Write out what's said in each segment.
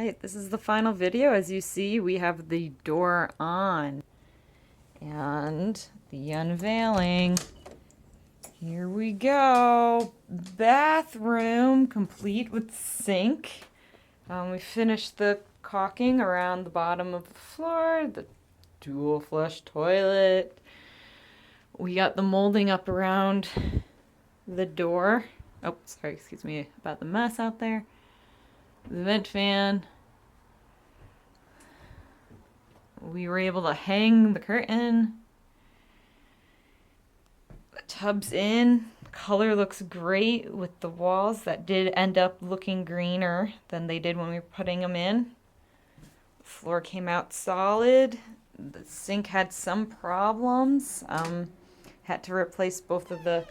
Alright, this is the final video. As you see, we have the door on. And the unveiling. Here we go. Bathroom, complete with sink. We finished the caulking around the bottom of the floor, the dual flush toilet. We got the molding up around the door. Oh, sorry, excuse me about the mess out there. The vent fan. We were able to hang the curtain. The tub's in. Color looks great with the walls that did end up looking greener than they did when we were putting them in. The floor came out solid. The sink had some problems. Had to replace both of the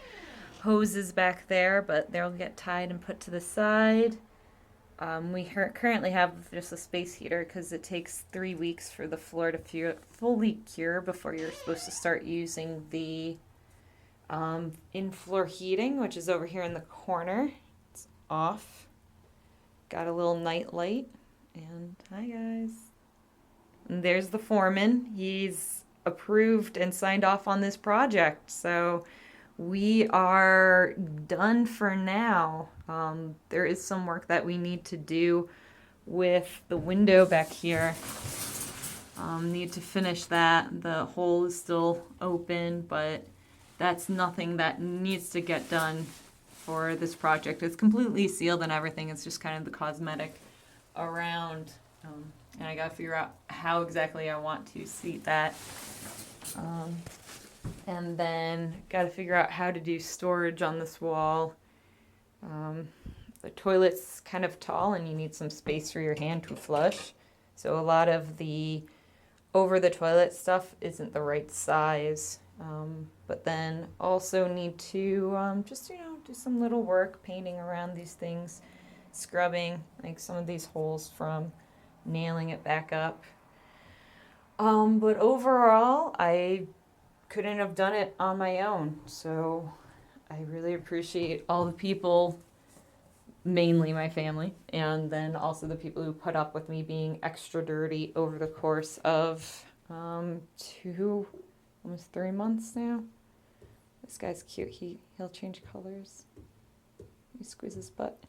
hoses back there, but they'll get tied and put to the side. We currently have just a space heater because it takes 3 weeks for the floor to fully cure before you're supposed to start using the in-floor heating, which is over here in the corner. It's off. Got a little night light. And hi guys. And there's the foreman. He's approved and signed off on this project. So we are done for now. There is some work that we need to do with the window back here. Need to finish that. The hole is still open, but that's nothing that needs to get done for this project. It's completely sealed and everything. It's just kind of the cosmetic around. And I gotta figure out how exactly I want to seat that. And then got to figure out how to do storage on this wall. The toilet's kind of tall and you need some space for your hand to flush. So a lot of the over the toilet stuff isn't the right size. But then also need to just, do some little work painting around these things, scrubbing like some of these holes from nailing it back up. But overall, I couldn't have done it on my own. So I really appreciate all the people, mainly my family, and then also the people who put up with me being extra dirty over the course of almost 3 months now. This guy's cute. He'll change colors. He squeeze his butt.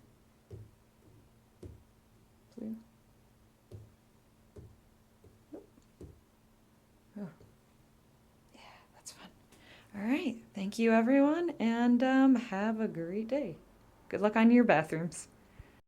Blue. Oh. Yeah, that's fun. All right. Thank you, everyone, and have a great day. Good luck on your bathrooms.